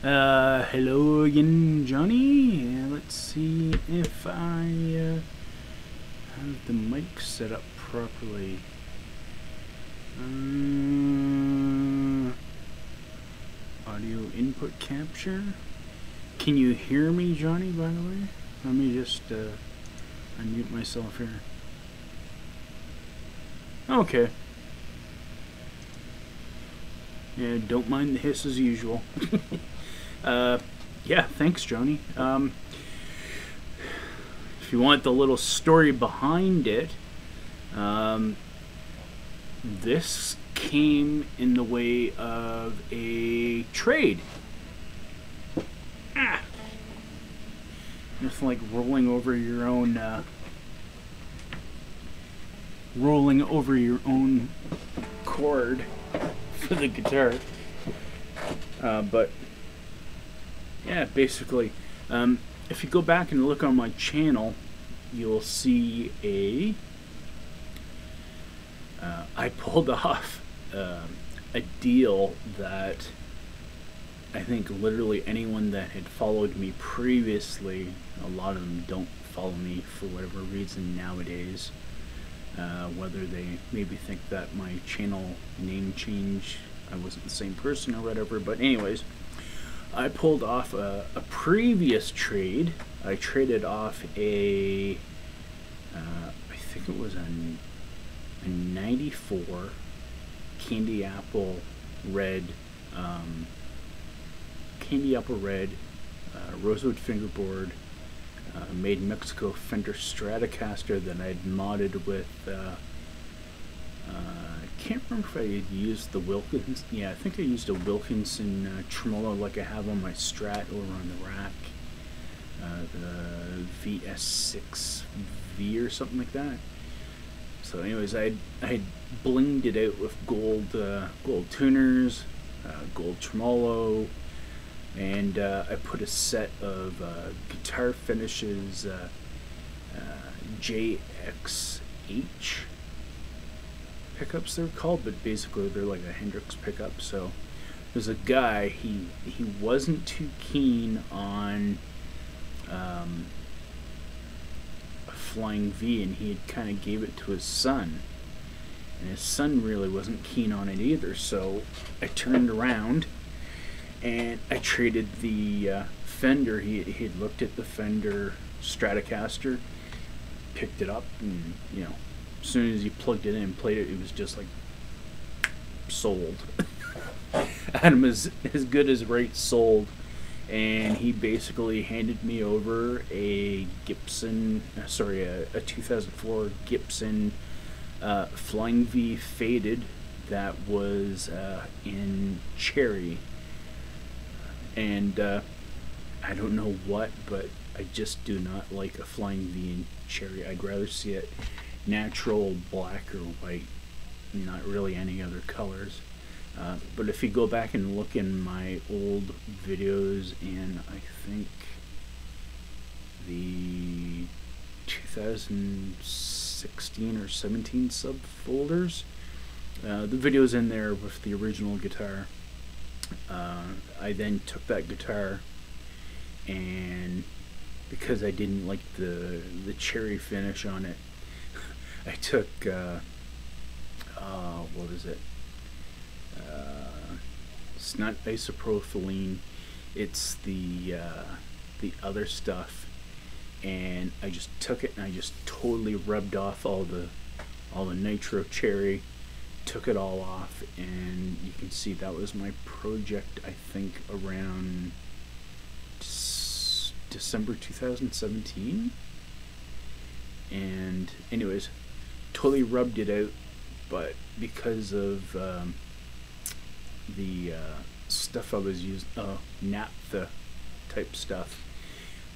Hello again, Johnny. Let's see if I have the mic set up properly. Audio input capture. Can you hear me, Johnny, by the way? Let me just unmute myself here. Okay. Yeah, don't mind the hiss as usual. Yeah, thanks, Johnny. If you want the little story behind it, this came in the way of a trade. Just like rolling over your own chord for the guitar. But yeah, basically, if you go back and look on my channel, you'll see I pulled off a deal that I think literally anyone that had followed me previously, a lot of them don't follow me for whatever reason nowadays, whether they maybe think that my channel name change, I wasn't the same person or whatever, but anyways, I pulled off a previous trade. I traded off I think it was a 94 candy apple red rosewood fingerboard made in Mexico Fender Stratocaster that I'd modded with I can't remember if I had used the Wilkins. Yeah, I think I used a Wilkinson tremolo like I have on my Strat over on the rack. The VS6V or something like that. So anyways, I had blinged it out with gold tuners, gold tremolo, and I put a set of guitar finishes, JX-H pickups they're called, but basically they're like a Hendrix pickup. So there's a guy, he wasn't too keen on a Flying V, and he had kind of gave it to his son, and his son really wasn't keen on it either. So I turned around and I traded the Fender. He had looked at the Fender Stratocaster, picked it up, and as soon as he plugged it in and played it, it was just like sold. Adam is as good as right sold. And he basically handed me over a Gibson, a 2004 Gibson Flying V Faded that was in cherry. And I don't know what, but I just do not like a Flying V in cherry. I'd rather see it natural black or white, not really any other colors. But if you go back and look in my old videos, and I think the 2016 or 17 subfolders, the videos in there with the original guitar, I then took that guitar, and because I didn't like the cherry finish on it, I took what is it? It's not isopropylene, it's the other stuff, and I just took it and I just totally rubbed off all the nitro cherry, took it all off, and you can see that was my project, I think around December 2017. And anyways, totally rubbed it out, but because of the stuff I was using, naphtha type stuff,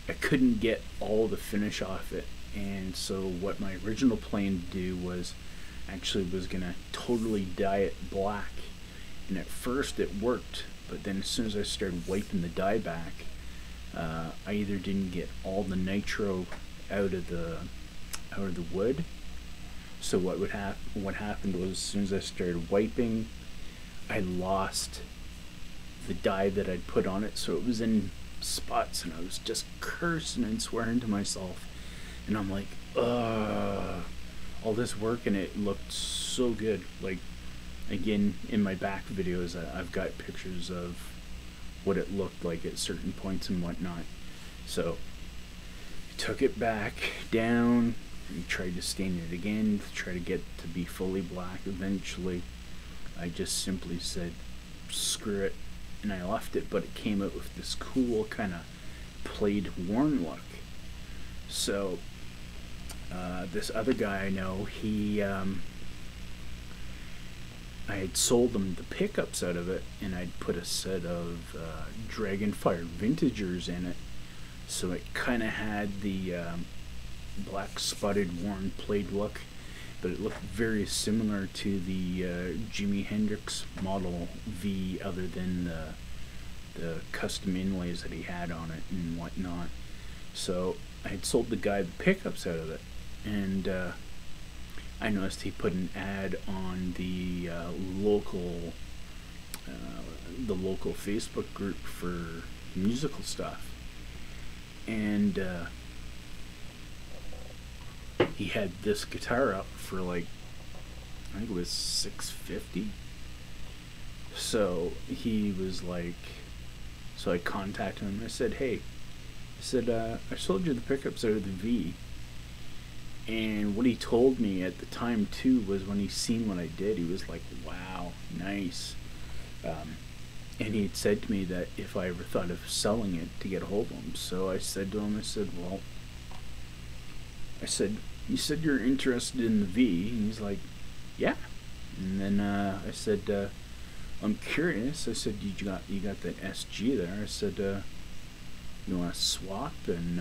I couldn't get all the finish off it. And so what my original plan to do was gonna totally dye it black, and at first it worked, but then as soon as I started wiping the dye back, I either didn't get all the nitro out of the wood. So what happened was, as soon as I started wiping, I lost the dye that I'd put on it, so it was in spots, and I was just cursing and swearing to myself. And I'm like, ugh, all this work, and it looked so good. Like, again, in my back videos, I've got pictures of what it looked like at certain points and whatnot. So took it back down and tried to stain it again to try to get to be fully black. Eventually I just simply said screw it, and I left it, but it came out with this cool kind of played worn look. So this other guy I know, he I had sold them the pickups out of it, and I'd put a set of Dragonfire Vintagers in it, so it kind of had the black spotted worn played look, but it looked very similar to the Jimi Hendrix Model V, other than the custom inlays that he had on it and whatnot. So I had sold the guy the pickups out of it, and I noticed he put an ad on the local Facebook group for musical stuff, and he had this guitar up for like, I think it was $650. So he was like, so I contacted him and I said, hey, I said, I sold you the pickups out of the V. And what he told me at the time too was, when he seen what I did, he was like, wow, nice. And he had said to me that if I ever thought of selling it, to get a hold of him. So I said to him, I said, well, I said, you said you're interested in the V. And he's like, yeah. And then I said, I'm curious. I said, you got that SG there. I said, you want to swap? And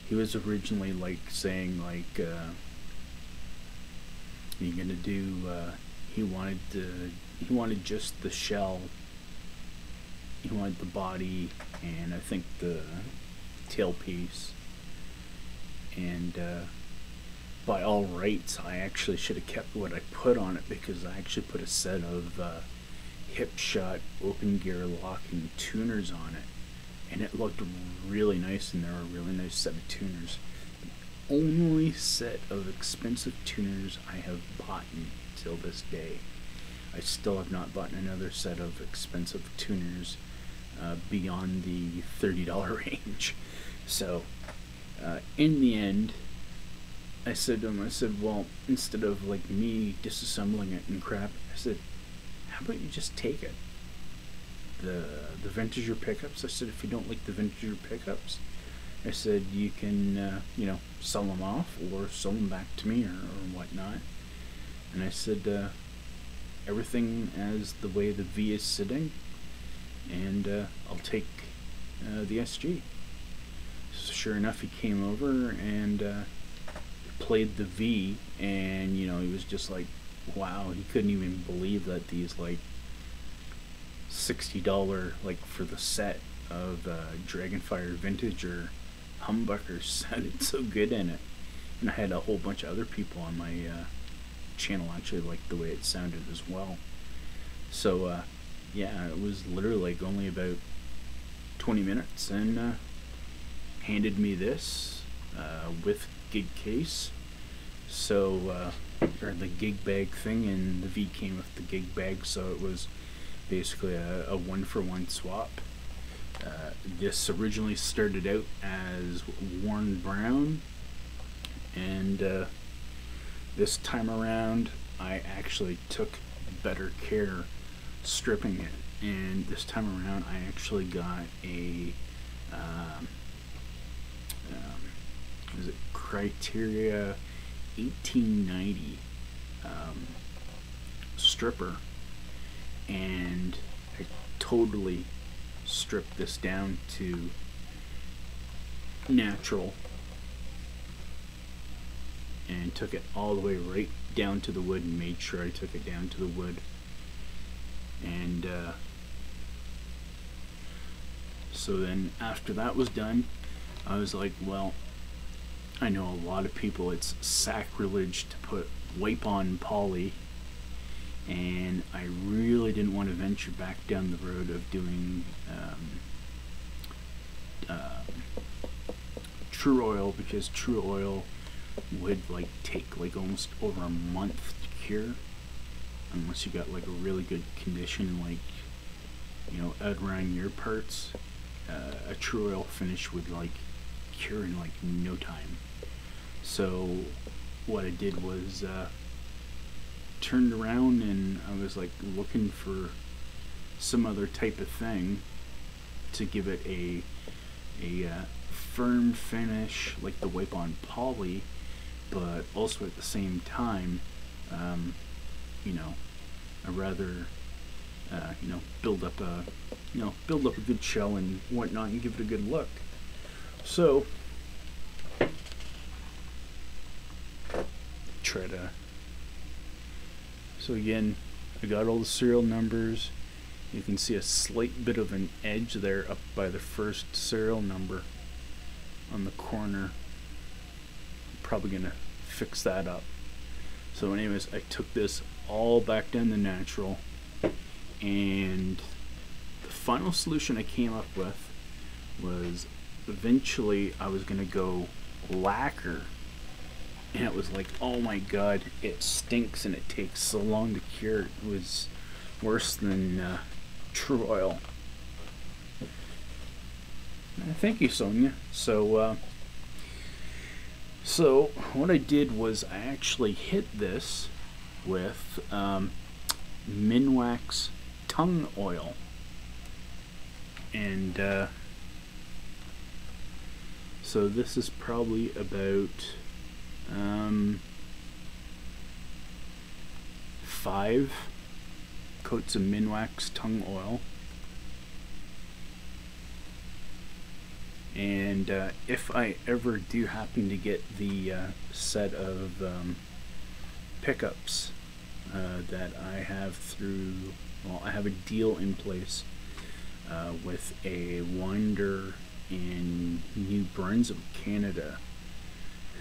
he was originally like saying like, you're gonna do. He wanted just the shell. He wanted the body, and I think the tailpiece. And by all rights, I actually should have kept what I put on it, because I actually put a set of hip shot open gear locking tuners on it, and it looked really nice, and they're a really nice set of tuners. The only set of expensive tuners I have bought till this day. I still have not bought another set of expensive tuners beyond the $30 range. So in the end, I said to him, I said, well, instead of like me disassembling it and crap, I said, how about you just take it? The Vintager pickups, I said, if you don't like the Vintager pickups, I said, you can you know, sell them off or sell them back to me or whatnot. And I said, everything as the way the V is sitting, and I'll take the SG. So sure enough, he came over and played the V, and you know, he was just like, wow, he couldn't even believe that these like $60, like for the set of Dragonfire Vintager humbuckers sounded so good in it. And I had a whole bunch of other people on my channel actually liked the way it sounded as well. So yeah, it was literally like only about 20 minutes, and handed me this with gig case. So or the gig bag thing, and the V came with the gig bag, so it was basically a one-for-one swap. This originally started out as worn brown, and this time around I actually took better care stripping it, and this time around I actually got a is it Criteria 1890 stripper, and I totally stripped this down to natural and took it all the way right down to the wood, and made sure I took it down to the wood. And so then after that was done, I was like, well, I know a lot of people, it's sacrilege to put wipe on poly and I really didn't want to venture back down the road of doing True Oil, because True Oil would like take like almost over a month to cure, unless you got like a really good condition, like, you know, out around your parts. A True Oil finish would like cure in like no time. So what I did was turned around and I was like looking for some other type of thing to give it a firm finish, like the wipe on poly, but also at the same time, you know, I rather you know, build up a good shell and whatnot and give it a good look. So so again, I got all the serial numbers. You can see a slight bit of an edge there up by the first serial number on the corner. I'm probably gonna fix that up. So anyways, I took this all back down to natural, and the final solution I came up with was eventually I was gonna go lacquer, and it was like, oh my god, it stinks and it takes so long to cure. It was worse than True Oil. Thank you, Sonia. So what I did was I actually hit this with Minwax tongue oil, and so this is probably about 5 coats of Minwax tongue oil. And if I ever do happen to get the set of pickups that I have through, well, I have a deal in place with a winder in New Brunswick, Canada,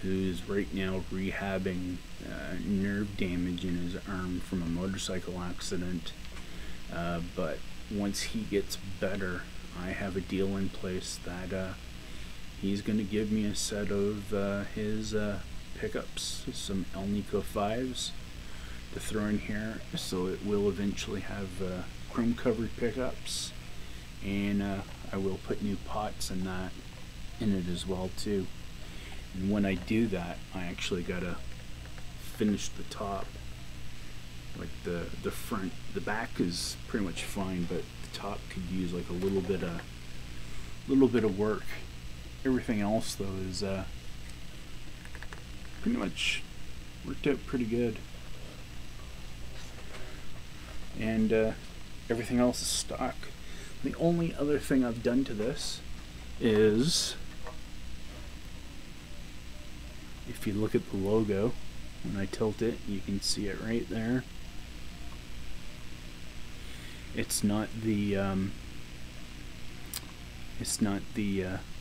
who's right now rehabbing nerve damage in his arm from a motorcycle accident. But once he gets better, I have a deal in place that he's going to give me a set of his pickups, some Alnico 5s to throw in here, so it will eventually have chrome covered pickups, and I will put new pots and that in it as well too. And when I do that, I actually gotta finish the top, like the front. The back is pretty much fine, but the top could use like a little bit of work. Everything else though is pretty much worked out pretty good, and everything else is stock. The only other thing I've done to this is, if you look at the logo, when I tilt it, you can see it right there. It's not the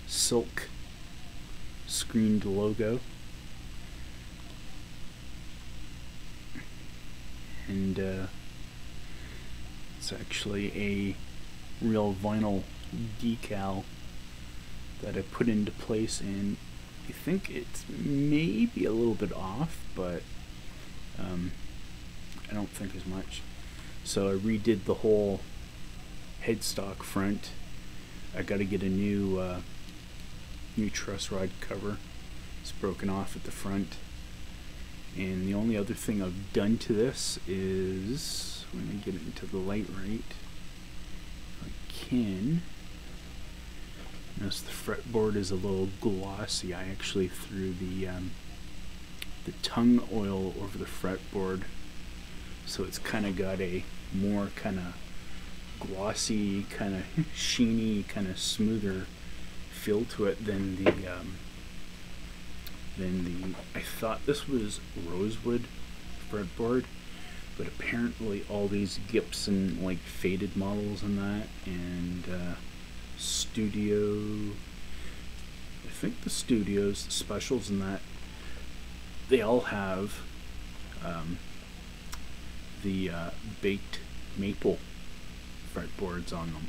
silk screened logo, and it's actually a real vinyl decal that I put into place, and I think it's maybe a little bit off, but I don't think as much. So I redid the whole headstock front. I got to get a new truss rod cover. It's broken off at the front, and the only other thing I've done to this is, let me get it into the light right, if I can. Notice the fretboard is a little glossy. I actually threw the tongue oil over the fretboard, so it's kind of got a more kind of glossy, kind of sheeny, kind of smoother feel to it than the I thought this was rosewood fretboard, but apparently all these Gibson like faded models and that, and Studio, I think the Studios, the Specials and that, they all have the baked maple fretboards on them.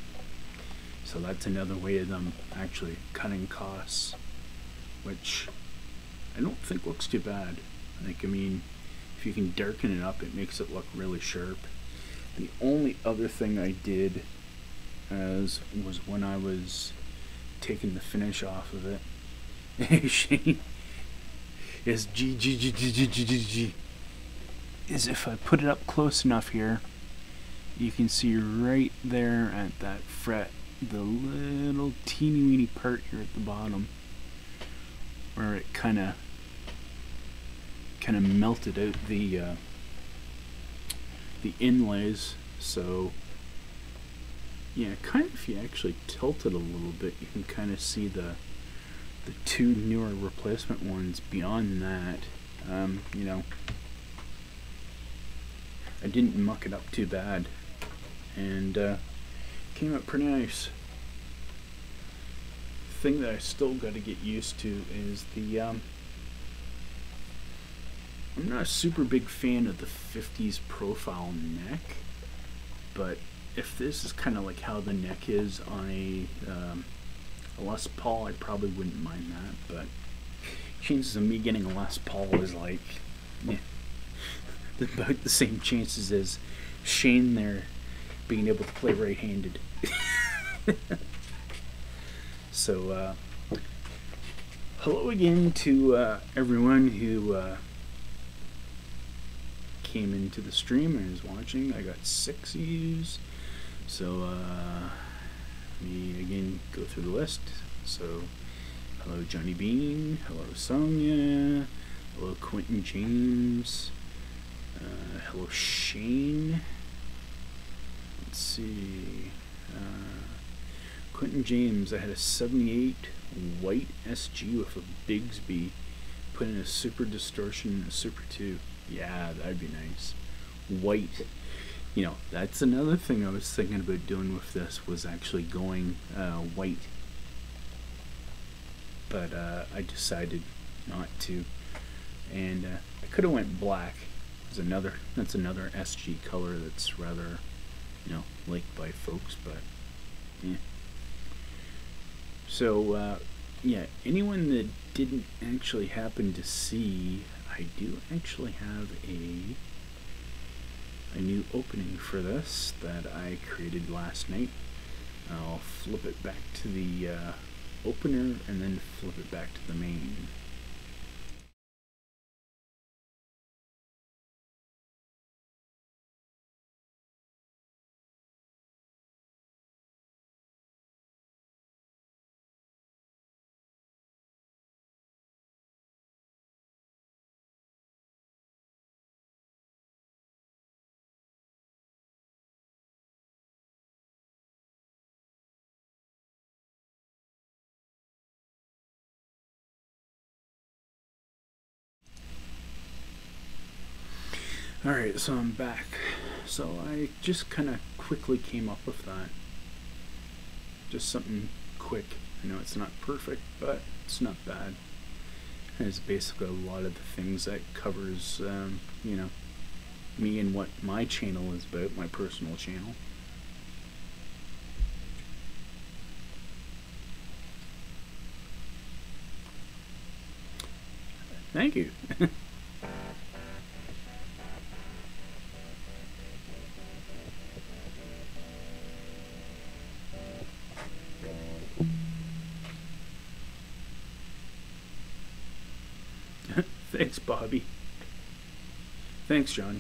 So that's another way of them actually cutting costs, which I don't think looks too bad. Like, I mean, if you can darken it up, it makes it look really sharp. The only other thing I did was when I was taking the finish off of it. Shane, is gg&g, is if I put it up close enough here, you can see right there at that fret the little teeny weeny part here at the bottom where it kind of melted out the inlays. So yeah, kind of, if you actually tilt it a little bit, you can kind of see the two newer replacement ones. Beyond that, you know, I didn't muck it up too bad, and came out pretty nice. Thing that I still got to get used to is the I'm not a super big fan of the 50s profile neck, but if this is kind of like how the neck is on a Les Paul, I probably wouldn't mind that. But chances of me getting a Les Paul is like, yeah, about the same chances as Shane there being able to play right-handed. So hello again to everyone who came into the stream and is watching. I got 6 views, so let me again go through the list. So hello Johnny Bean, hello Sonia, hello Quentin James, hello Shane. Let's see, Quentin James, I had a 78 white SG with a Bigsby, put in a super distortion and a super 2. Yeah, that'd be nice. White. You know, that's another thing I was thinking about doing with this, was actually going white. But I decided not to. And I could have went black. That's another SG color that's rather, you know, liked by folks, but yeah. So yeah, anyone that didn't actually happen to see, I do actually have a new opening for this that I created last night. I'll flip it back to the opener and then flip it back to the main. Alright, so I'm back. So I just kind of quickly came up with that. Just something quick. I know it's not perfect, but it's not bad. And it's basically a lot of the things that covers, you know, me and what my channel is about, my personal channel. Thank you. Thanks, Bobby. Thanks, Johnny.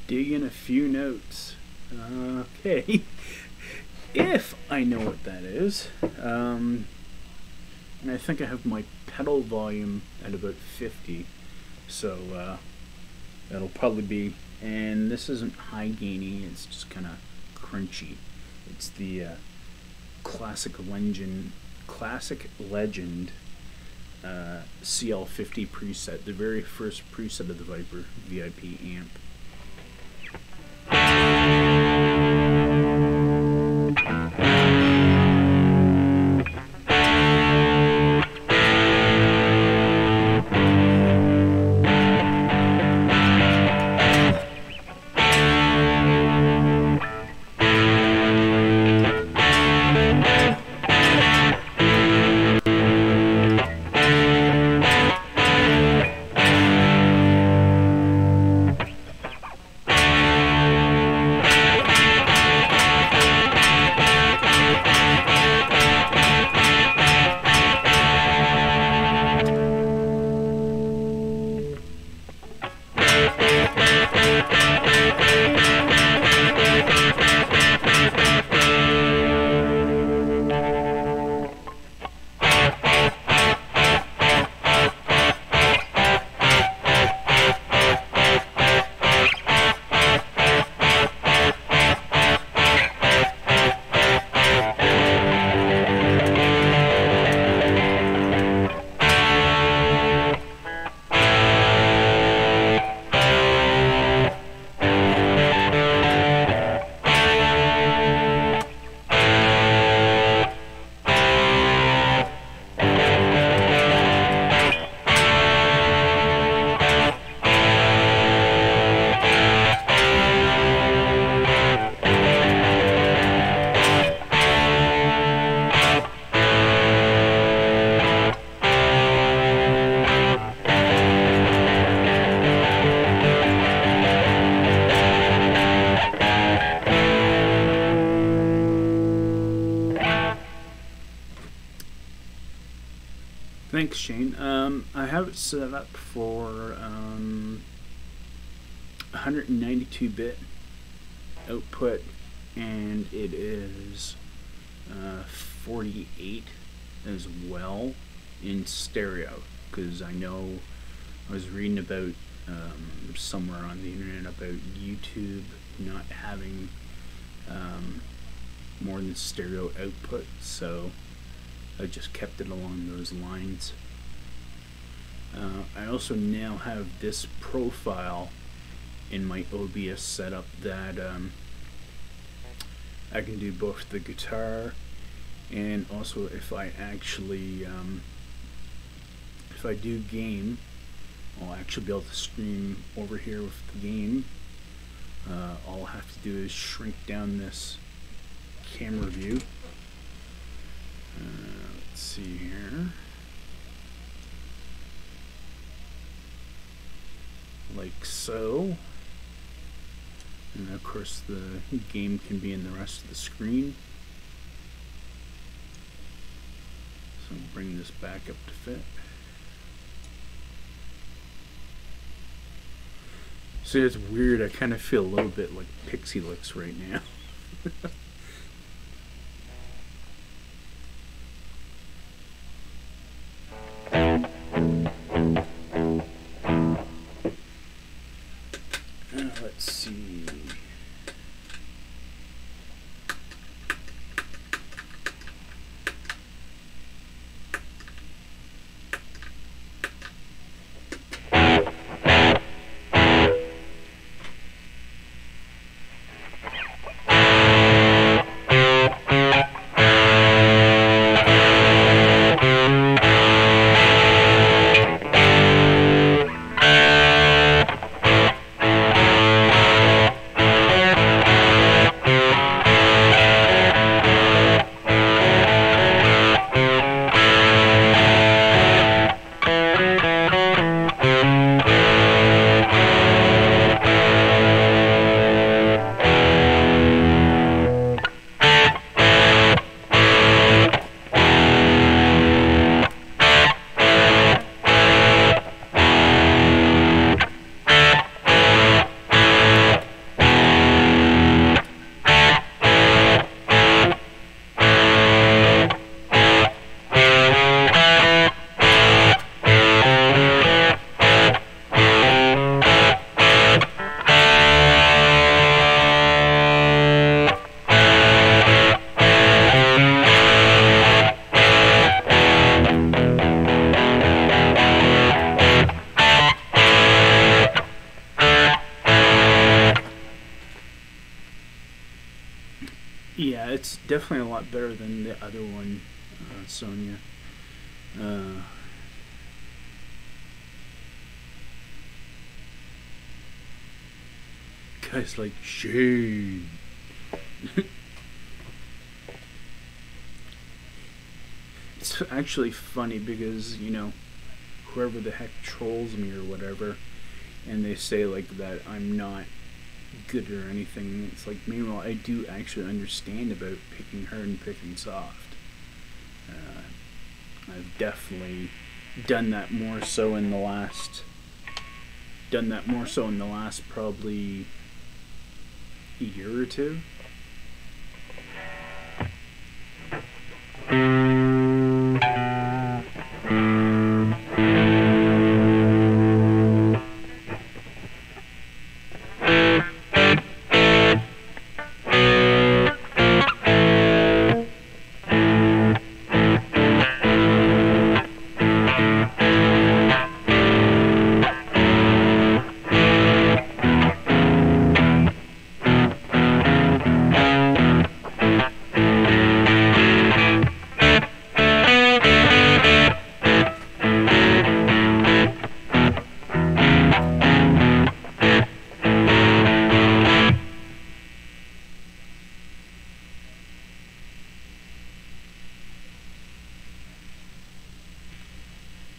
Digging a few notes. Okay. If I know what that is, and I think I have my pedal volume at about 50, so that'll probably be, and this isn't high gainy, it's just kind of crunchy. It's the Classic Legend CL50 preset, the very first preset of the Viper VIP amp. Thanks, Shane. I have it set up for 192-bit output, and it is 48 as well in stereo, because I know I was reading about somewhere on the internet about YouTube not having more than stereo output, so I just kept it along those lines. I also now have this profile in my OBS setup that I can do both the guitar, and also if I actually if I do game, I'll actually be able to stream over here with the game. All I'll have to do is shrink down this camera view. Let's see here. Like so. And of course the game can be in the rest of the screen. So I'll bring this back up to fit. See, it's weird, I kind of feel a little bit like Pixie Licks right now. Let's see. Definitely a lot better than the other one, Sonia. Uh, guys like Shane. It's actually funny because, you know, whoever the heck trolls me or whatever, and they say like that I'm not good or anything. It's like, meanwhile, I do actually understand about picking hard and picking soft. I've definitely done that more so in the last, probably a year or two.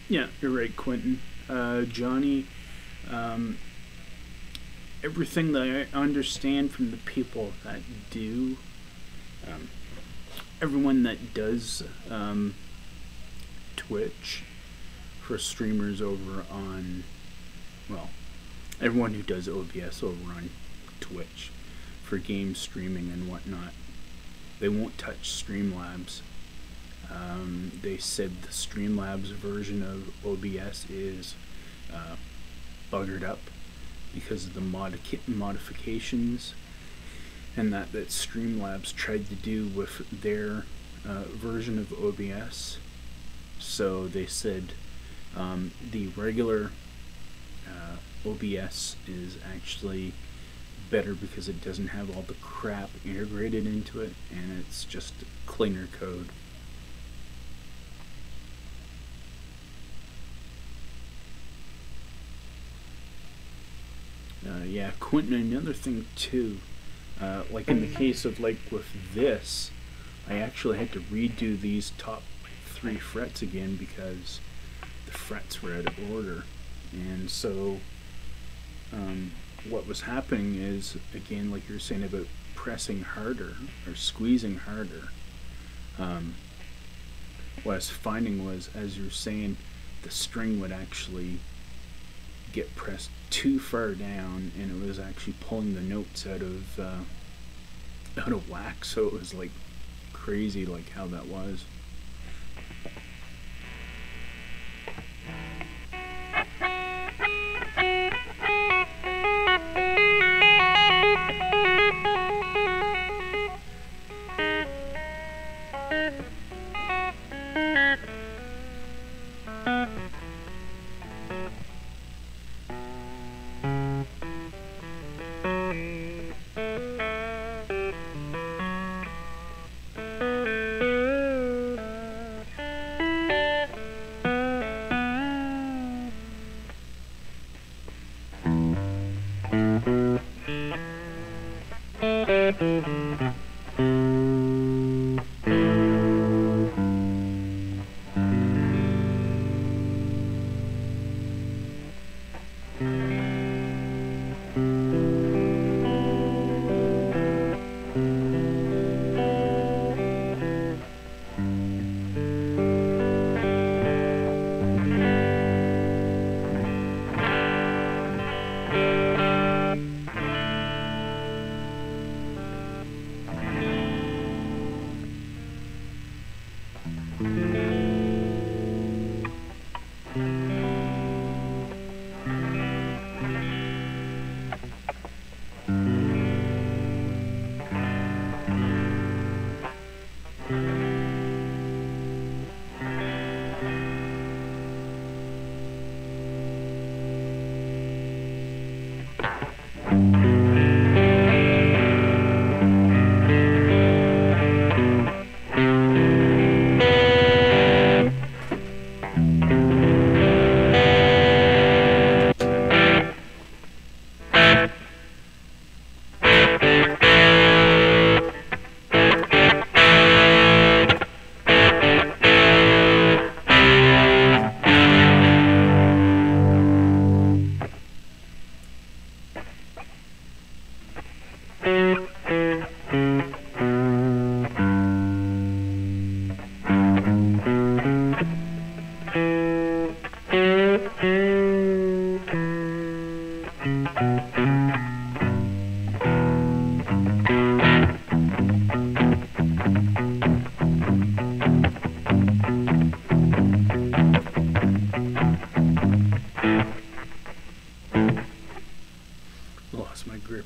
Yeah, you're right, Quentin. Johnny, um, everything that I understand from the people that do, um, everyone that does Twitch for streamers over on, well, everyone who does OBS over on Twitch for game streaming and whatnot, they won't touch Streamlabs. They said the Streamlabs version of OBS is buggered up because of the modifications and that Streamlabs tried to do with their version of OBS. So they said the regular OBS is actually better because it doesn't have all the crap integrated into it, and it's just cleaner code. Yeah, Quentin, another thing too, like in the case of like with this, I actually had to redo these top 3 frets again because the frets were out of order. And so what was happening is, again, like you were saying about pressing harder or squeezing harder, what I was finding was, as you were saying, the string would actually get pressed too far down, and it was actually pulling the notes out of whack. So it was like crazy, like how that was.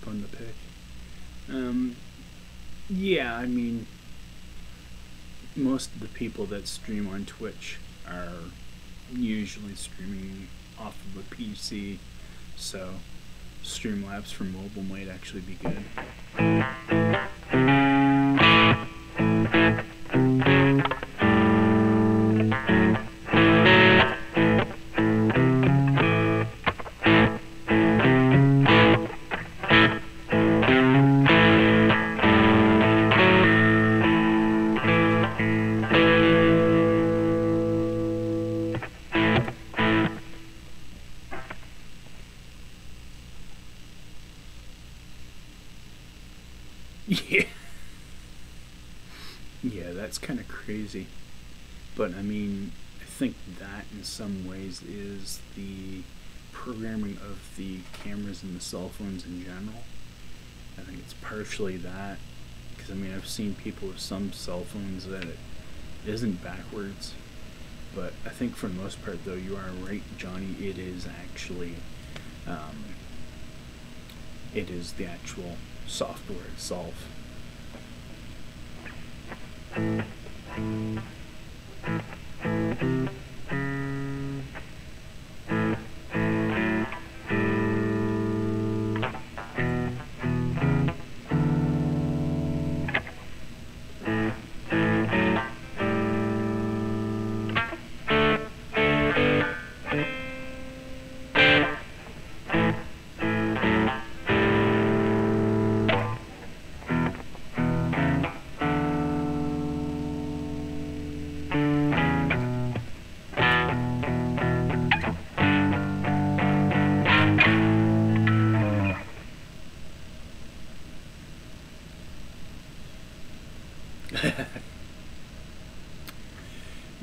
tip on the pick. Yeah, I mean, most of the people that stream on Twitch are usually streaming off of a PC, so Streamlabs for mobile might actually be good. Yeah. Yeah, that's kind of crazy. But I mean, I think that in some ways is the programming of the cameras and the cell phones in general. I think it's partially that. Because I mean, I've seen people with some cell phones that it isn't backwards. But I think for the most part, though, you are right, Johnny. It is actually, it is the actual software itself.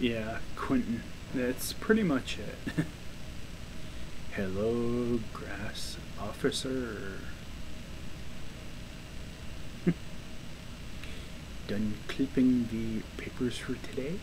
Yeah, Quentin, that's pretty much it. Hello, grass officer. Done clipping the papers for today?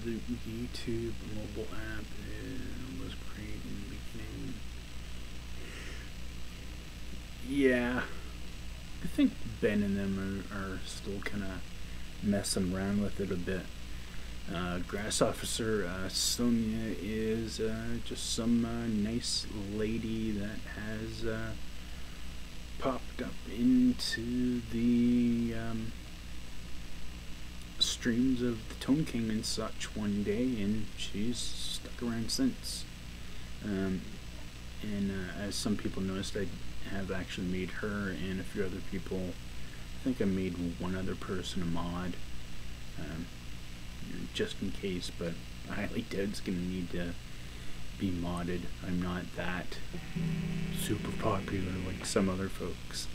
the YouTube mobile app was great in the beginning. Yeah, I think Ben and them are still kind of messing around with it a bit. Grass Officer Sonia is just some nice lady that has popped up into the streams of the Tone King and such one day, and she's stuck around since. And as some people noticed, I have actually made her and a few other people. I think I made one other person a mod, just in case, but I highly doubt it's going to need to be modded. I'm not that super popular like some other folks.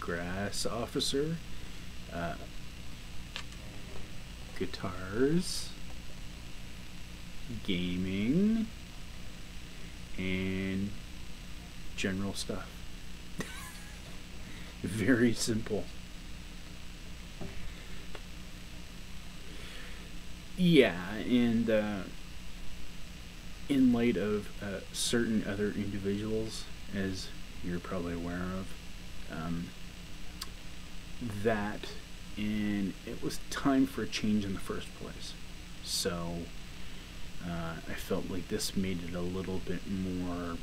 Grass Officer, guitars, gaming, and general stuff. Very simple. Yeah, and in light of certain other individuals, as you're probably aware of, that, and it was time for a change in the first place. So I felt like this made it a little bit more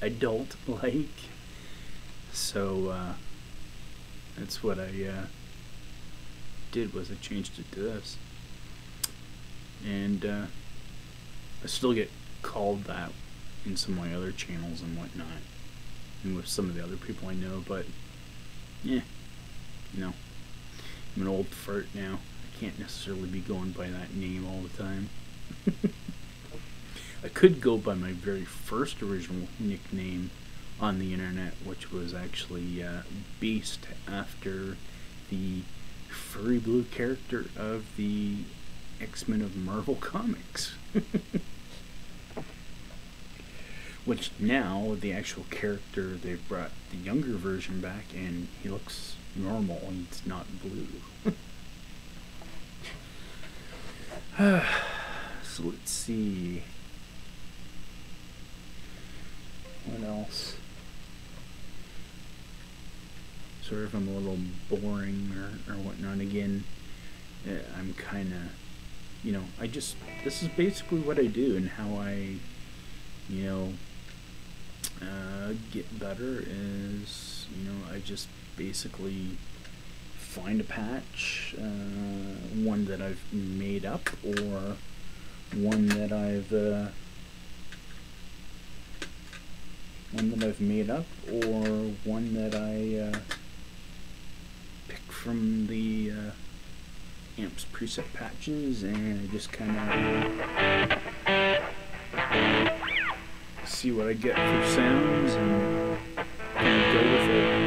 adult-like. So that's what I did, was I changed it to this. And I still get called that in some of my other channels and whatnot, and with some of the other people I know, but yeah, you know, I'm an old fart now. I can't necessarily be going by that name all the time. I could go by my very first original nickname on the internet, which was actually based after the furry blue character of the X-Men of Marvel Comics. Which now, the actual character, they've brought the younger version back, and he looks normal, and it's not blue. So let's see. What else? Sorry if I'm a little boring or whatnot. Again, I'm kind of, you know, this is basically what I do, and how I, you know, get better is, you know, I just basically find a patch, one that I've made up, or one that I've made up, or one that I pick from the amps preset patches, and I just kind of see what I get for sounds and go with it.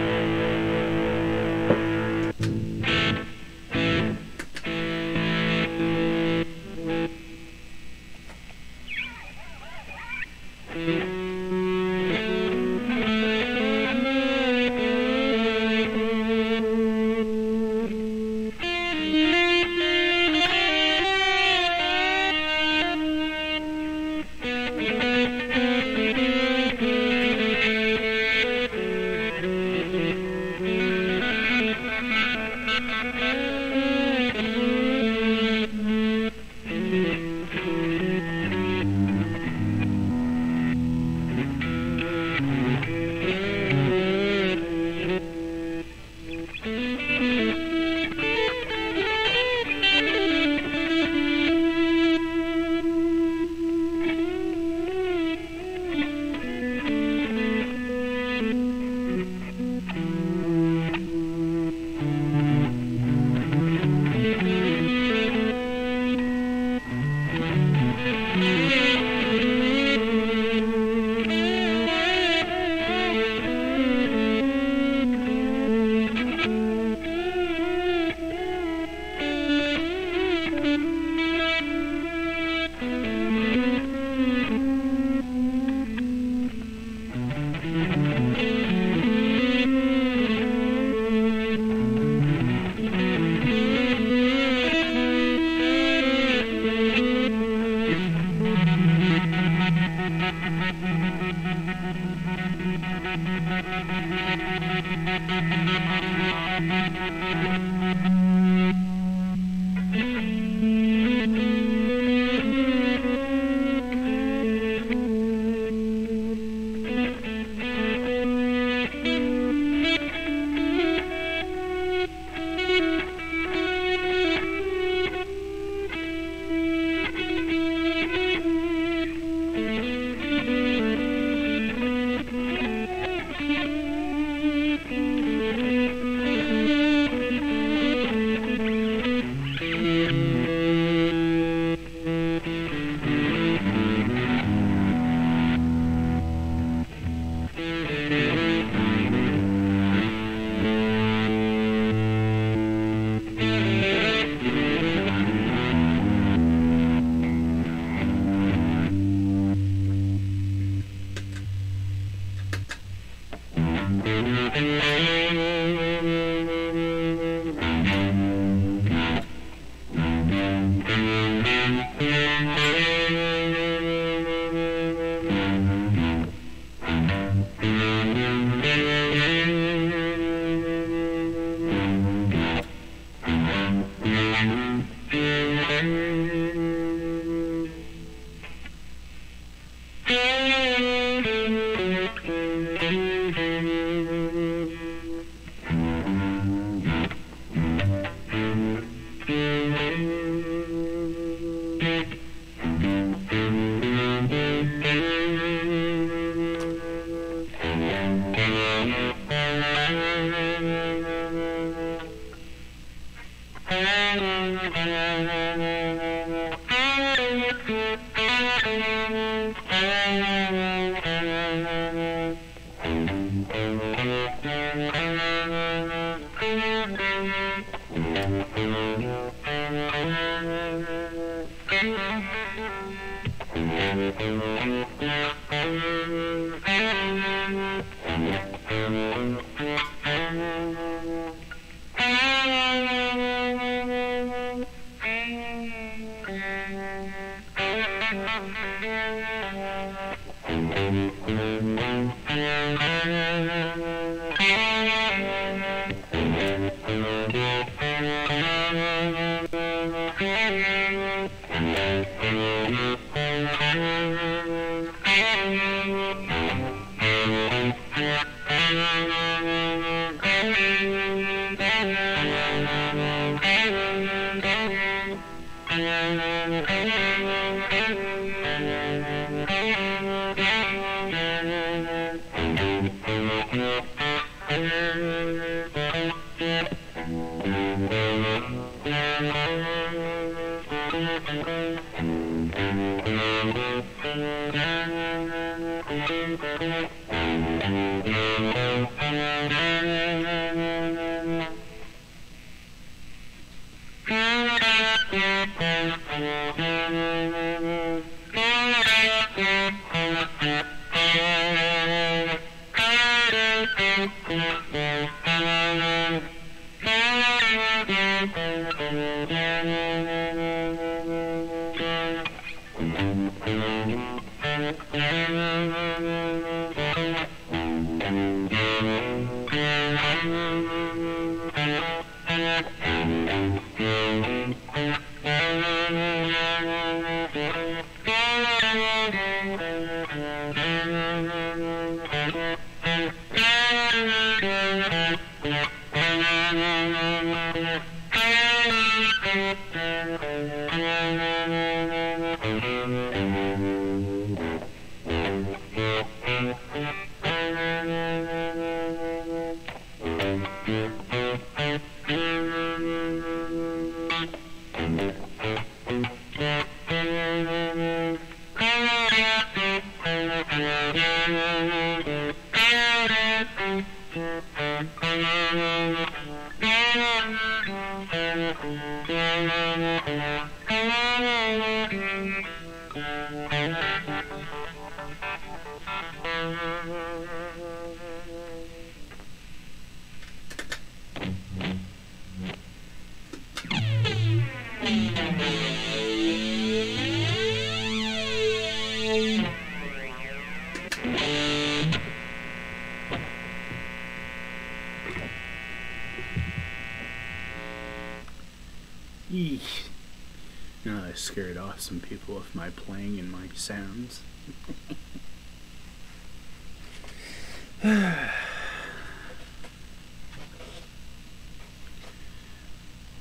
scared off some people with my playing and my sounds.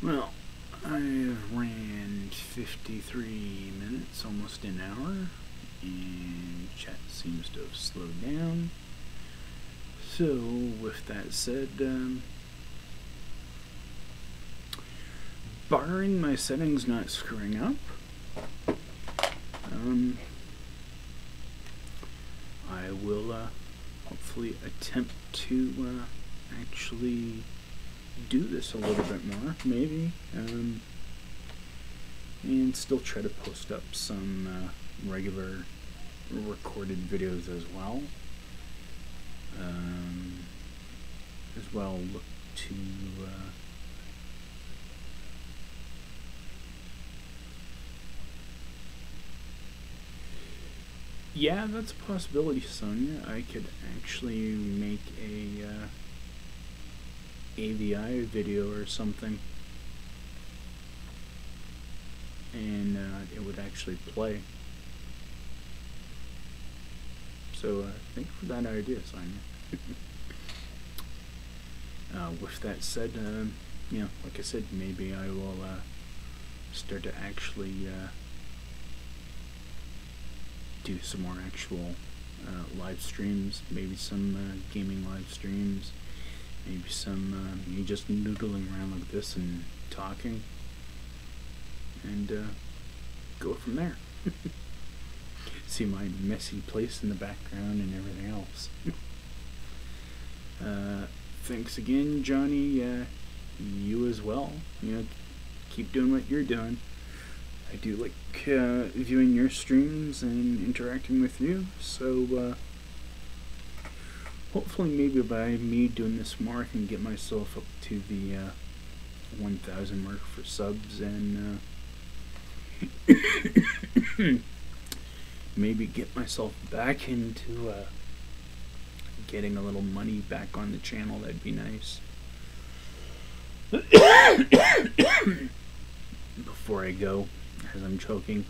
Well, I've ran 53 minutes, almost an hour, and chat seems to have slowed down. So, with that said, barring my settings not screwing up, I will hopefully attempt to actually do this a little bit more, maybe, and still try to post up some regular recorded videos as well. Look to yeah, that's a possibility, Sonia. I could actually make a AVI video or something, and it would actually play. So thank you for that idea, Sonia. With that said, you know, like I said, maybe I will start to actually do some more actual live streams, maybe some gaming live streams, maybe some me just noodling around like this and talking, and go from there. See my messy place in the background and everything else. Thanks again, Johnny. You as well. You know, keep doing what you're doing. I do like viewing your streams and interacting with you. So hopefully, maybe by me doing this more, I can get myself up to the 1,000 mark for subs, and maybe get myself back into getting a little money back on the channel. That'd be nice. Before I go, as I'm choking,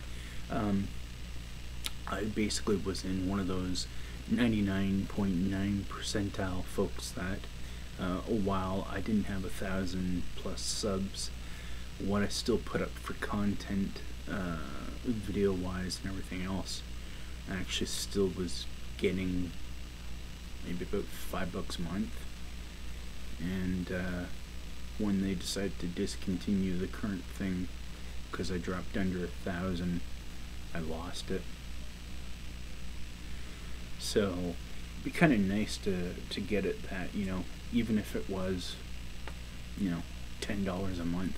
I basically was in one of those 99.9 percentile folks that while I didn't have 1,000 plus subs, what I still put up for content, video wise and everything else, I actually still was getting maybe about $5 a month. And when they decided to discontinue the current thing because I dropped under 1,000, I lost it. So it'd be kind of nice to get it that, you know, even if it was, you know, $10 a month,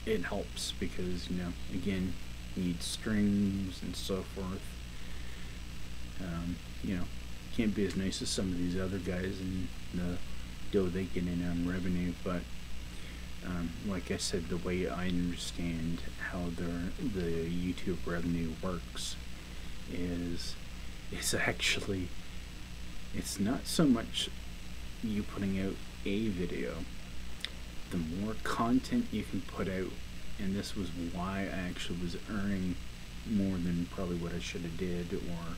it helps, because, you know, again, you need strings and so forth. You know, can't be as nice as some of these other guys and the dough they get in on revenue, but like I said, the way I understand how the YouTube revenue works is actually, it's not so much you putting out a video. The more content you can put out, and this was why I actually was earning more than probably what I should have did, or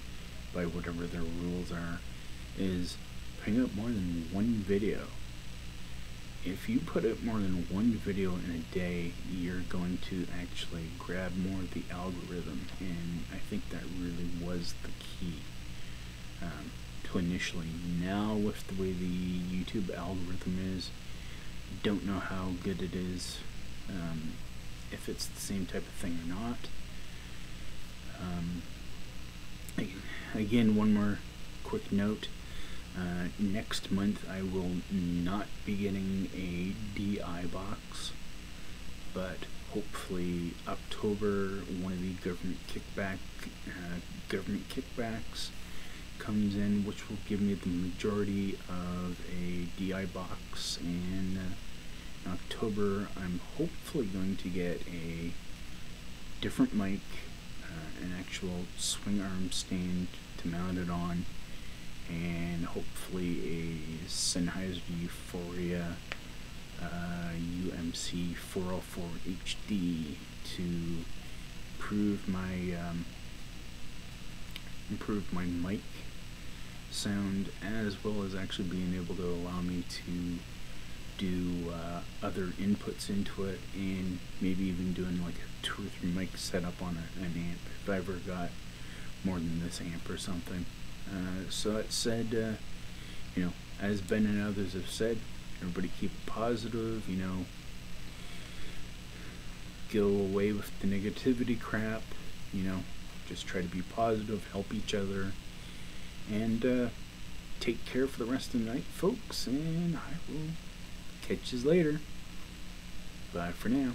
by whatever their rules are, is putting out more than one video. If you put out more than one video in a day, you're going to actually grab more of the algorithm, and I think that really was the key to initially. Now, with the way the YouTube algorithm is, don't know how good it is, if it's the same type of thing or not. Again, one more quick note. Next month I will not be getting a DI box, but hopefully October, one of the government kickbacks comes in, which will give me the majority of a DI box, and in October I'm hopefully going to get a different mic, an actual swing arm stand to mount it on, and hopefully a Sennheiser Euphoria UMC 404 HD to improved my mic sound, as well as actually being able to allow me to do other inputs into it, and maybe even doing like a 2 or 3 mic setup on an amp if I ever got more than this amp or something. So that said, as Ben and others have said, everybody keep it positive, go away with the negativity crap, just try to be positive, help each other, and take care for the rest of the night, folks, and I will catch you later. Bye for now.